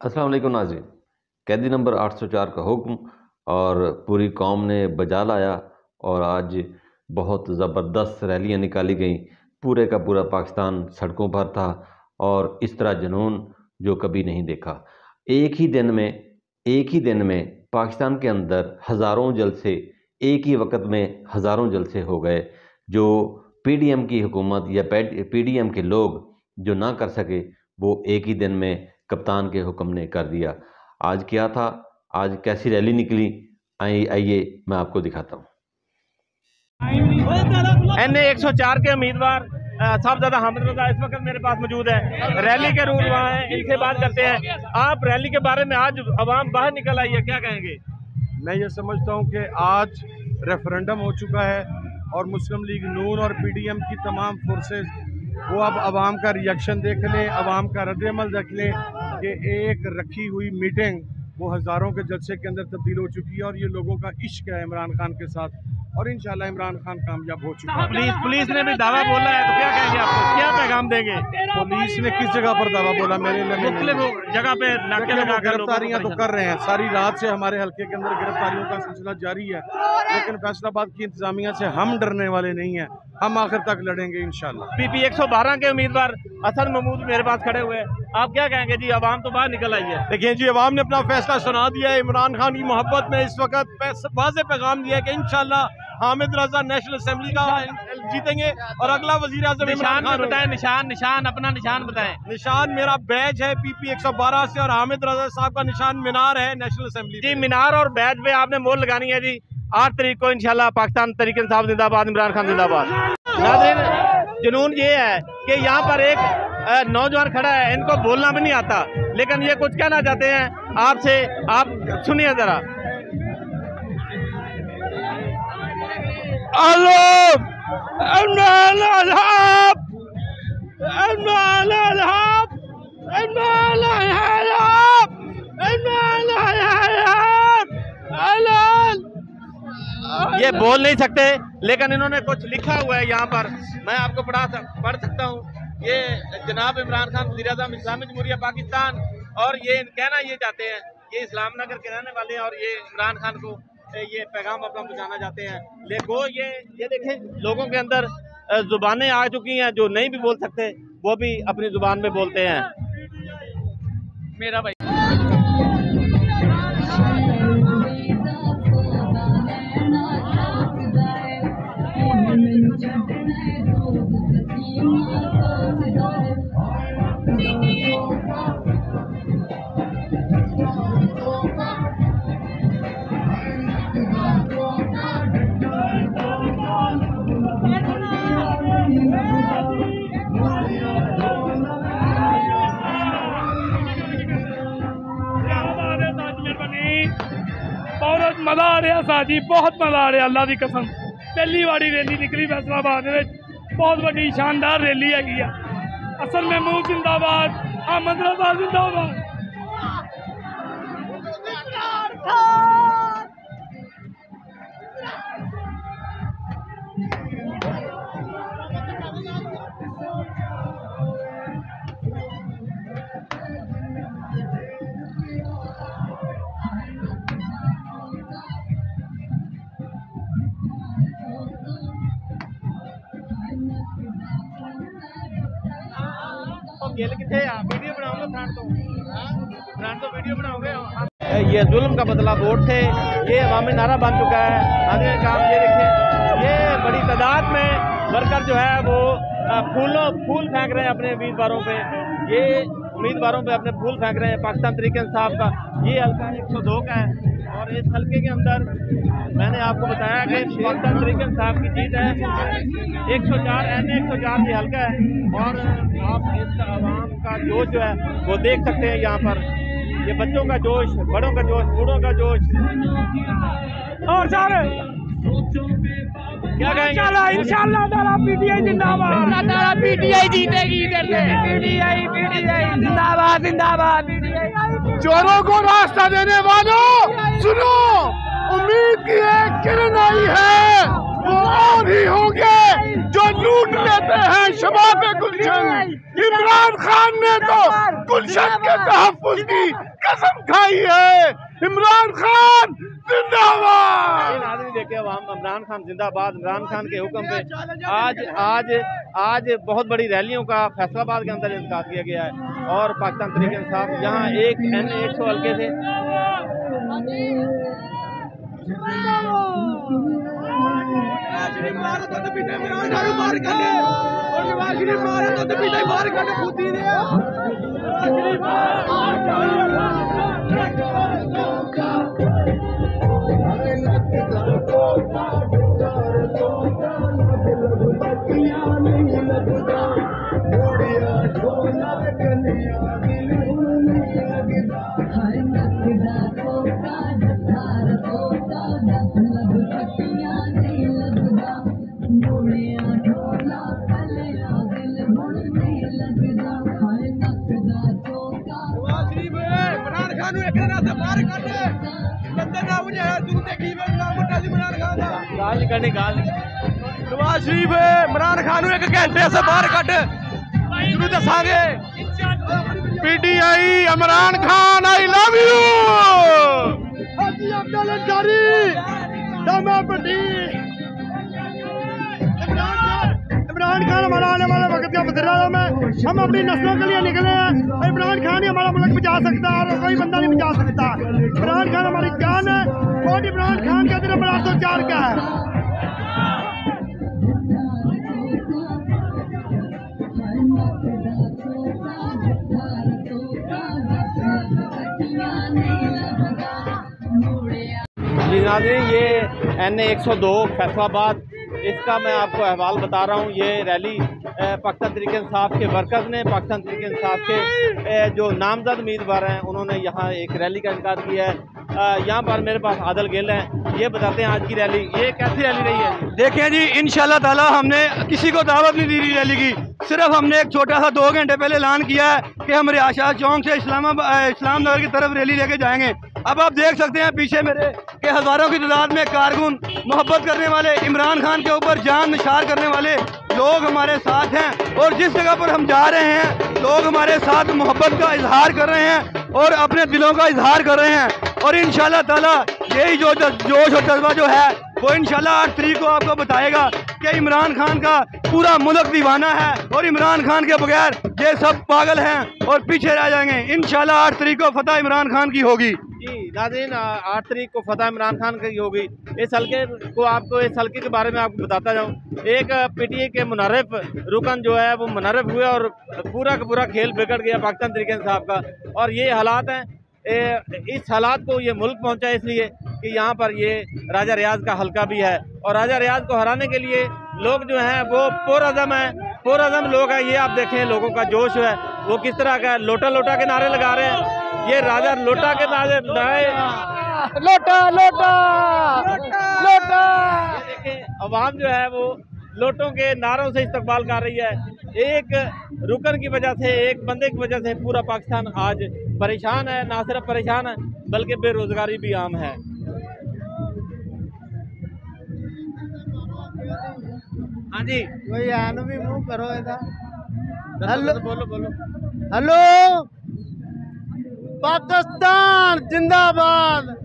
अस्सलाम वालेकुम नाज़रीन। कैदी नंबर 804 का हुक्म और पूरी कौम ने बजा लाया और आज बहुत ज़बरदस्त रैलियाँ निकाली गईं। पूरे का पूरा पाकिस्तान सड़कों पर था और इस तरह जुनून जो कभी नहीं देखा। एक ही दिन में पाकिस्तान के अंदर हज़ारों जलसे, एक ही वक्त में हज़ारों जलसे हो गए। जो पीडीएम की हुकूमत या पीडीएम के लोग जो ना कर सके, वो एक ही दिन में कप्तान के हुक्म ने कर दिया। आज क्या था, आज कैसी रैली निकली, आइए मैं आपको दिखाता हूँ। NA 104 के उम्मीदवार साहबजादा हामिद रजा इस वक्त मेरे पास मौजूद है। रैली के रूल वहाँ हैं, इनसे बात करते हैं। आप रैली के बारे में, आज अवाम बाहर निकल आई है, क्या कहेंगे? मैं ये समझता हूँ कि आज रेफरेंडम हो चुका है और मुस्लिम लीग नून और पीडीएम की तमाम फोर्सेस वो अब आवाम का रिएक्शन देख लें, आवाम का रद्द-ए-अमल देख लें कि एक रखी हुई मीटिंग वो हज़ारों के जलसे के अंदर तब्दील हो चुकी है और ये लोगों का इश्क है इमरान खान के साथ और इंशाल्लाह इमरान खान कामयाब हो चुका है। पुलिस ने भी दावा बोला है, तो क्या कहेंगे आपको, क्या पैगाम देंगे? पुलिस ने किस जगह पर दावा बोला? मेरे मुख्तलिफ जगह पे नाके लगा गिरफ्तारियां तो कर रहे हैं। सारी रात से हमारे हल्के के अंदर गिरफ्तारियों का सिलसिला जारी है, लेकिन फैसलाबाद की इंतजामिया से हम डरने वाले नहीं हैं। हम आखिर तक लड़ेंगे इंशाल्लाह। PP 112 के उम्मीदवार असद महमूद मेरे पास खड़े हुए हैं। आप क्या कहेंगे जी? आवाम तो बाहर निकल आई है। देखिए जी, आवाम ने अपना फैसला सुना दिया है। इमरान खान की मोहब्बत में इस वक्त वाज़ेह पैगाम दिया है कि इंशाल्लाह हामिद रजा नेशनल असेंबली का जीतेंगे और अगला वजीर आज़म इमरान खान बताएं। निशान अपना निशान बताएं। निशान मेरा बैज है PP 112 से और हामिद रजा साहब का निशान मीनार है नेशनल असेंबली जी। मीनार और बैज पे आपने मोहर लगानी है जी। 8 तारीख को इंशाल्लाह पाकिस्तान तहरीक इंसाफ जिंदाबाद, इमरान खान जिंदाबाद। नाज़रीन, जुनून ये है कि यहाँ पर एक नौजवान खड़ा है, इनको बोलना भी नहीं आता, लेकिन ये कुछ कहना चाहते हैं आपसे। आप सुनिए जरा। ये बोल नहीं सकते, लेकिन इन्होंने कुछ लिखा हुआ है यहाँ पर, मैं आपको पढ़ सकता हूँ। ये जनाब इमरान खान वज़ीर-ए-आज़म इस्लामी जमहूरिया पाकिस्तान, और ये कहना ये चाहते हैं, ये इस्लाम नगर के रहने वाले हैं और ये इमरान खान को ये पैगाम अपना पहुँचाना चाहते हैं। लेकिन ये देखें, लोगों के अंदर जुबानें आ चुकी हैं, जो नहीं भी बोल सकते वो भी अपनी जुबान में बोलते हैं। मेरा भाई बहुत मजा आ रहा साजी, बहुत मजा आ रहा। अल्लाह की कसम, पहली बारी रैली निकली फैसलाबाद में, बहुत बड़ी शानदार रैली हैगी। असद महमूद जिंदाबाद, हामिद रजा जिंदाबाद। वीडियो बनाओगे फ्रंट तो वीडियो बनाओगे। ये जुल्म का बदला वोट थे, ये अवामी नारा बन चुका है। आगे काम ये देखें, ये बड़ी तादाद में वर्कर जो है वो फूल फेंक रहे हैं अपने उम्मीदवारों पे। ये उम्मीदवारों पे अपने फूल फेंक रहे हैं। पाकिस्तान तहरीक इंसाफ का ये हल्का 102 का है और इस हल्के के अंदर मैंने आपको बताया कि पाकिस्तान तहरीक इंसाफ की जीत है। 104 NA 104 ये हल्का है और आप इस आवाम का जोश जो है वो देख सकते हैं यहाँ पर। ये बच्चों का जोश, बड़ों का जोश, बूढ़ों का जोश। और सारे क्या कहेंगे? इंशाल्लाह PTI जिंदाबाद, PTI जीतेगी इधर से। PTI जिंदाबाद जिंदाबाद। चोरों को रास्ता देने वालों सुनो, उम्मीद की एक किरण आई है, वो और ही होंगे जो लूट लेते हैं शबाब गुलशन। इमरान खान ने तो गुलशन के तहफ्फुज़ की कसम खाई है। इमरान खान जिंदाबाद। आदमी देखे इमरान खान जिंदाबाद। इमरान खान के हुक्म पे आज बहुत बड़ी रैलियों का फैसलाबाद के अंदर इंतकाद किया गया है और पाकिस्तान तहरीक इंसाफ यहाँ एक N100 हल्के से नवाज शरीफ इमरान खान एक घंटे से बाहर कट जरूर दसांगे। PTI Imran Khan I love you. Imran Khan हमारा आने वाले वक्त का वज़ीर आज़म है। हम अपनी नस्लों के लिए निकले हैं। इमरान खान ही हमारा मुल्क बचा सकता है और कोई बंदा नहीं बचा सकता। इमरान खान हमारी जान है और इमरान खान का दिन 804 का है। जी नाज़रीन, ये N102 फैसलाबाद, इसका मैं आपको अहवाल बता रहा हूँ। ये रैली पाकिस्तान तहरीक इंसाफ के वर्कर्स ने, पाकिस्तान तहरीक इंसाफ के जो नामजद उम्मीदवार हैं, उन्होंने यहाँ एक रैली का इनकाद किया है। यहाँ पर मेरे पास आदिल गिल हैं, ये बताते हैं आज की रैली ये कैसी रैली रही है। देखें जी, इंशाल्लाह ताला हमने किसी को दावत नहीं दी रही रैली की। सिर्फ हमने एक छोटा सा 2 घंटे पहले ऐलान किया है कि हम रियाशा चौक से इस्लाम नगर की तरफ रैली लेके जाएंगे। अब आप देख सकते हैं पीछे मेरे के हज़ारों की तादाद में कारकुन, मोहब्बत करने वाले, इमरान खान के ऊपर जान निशार करने वाले लोग हमारे साथ हैं। और जिस जगह पर हम जा रहे हैं, लोग हमारे साथ मोहब्बत का इजहार कर रहे हैं और अपने दिलों का इजहार कर रहे हैं। और इंशाल्लाह ताला यही जो जोश और जज्बा जो है वो इंशाल्लाह 8 तारीख को आपको बताएगा कि इमरान खान का पूरा मुल्क दीवाना है और इमरान खान के बगैर ये सब पागल हैं और पीछे रह जाएंगे। इंशाल्लाह 8 तारीख को फतह इमरान खान की होगी। जी नाज़रीन, 8 तारीख को फतह इमरान खान की होगी। इस हल्के को आपको इस हल्के के बारे में आपको बताता जाऊँ। एक PTI के मुनर्रिफ रुकन जो है वो मुनर्रिफ हुए और पूरा का पूरा खेल बिगड़ गया पाकिस्तान तहरीक इंसाफ का। और ये हालात हैं, इस हालात को ये मुल्क पहुंचा इसलिए कि यहाँ पर ये राजा रियाज का हल्का भी है और राजा रियाज को हराने के लिए लोग जो हैं वो पुरअज़म हैं, पुरअज़म लोग हैं। ये आप देखें लोगों का जोश है वो किस तरह का है। लोटा लोटा के नारे लगा रहे हैं, ये राजा लोटा के नारे लोटा लोटा लोटा। ये देखें अवाम जो है वो लोटों के नारों से इस्तकबाल कर रही है। एक रुकन की वजह से, एक बंदे की वजह से पूरा पाकिस्तान आज परेशान है। ना सिर्फ परेशान है बल्कि बेरोजगारी भी आम है। हाँ जी, कोई आनो भी मुंह करो इधर। हेलो बोलो बोलो। हेलो, पाकिस्तान जिंदाबाद।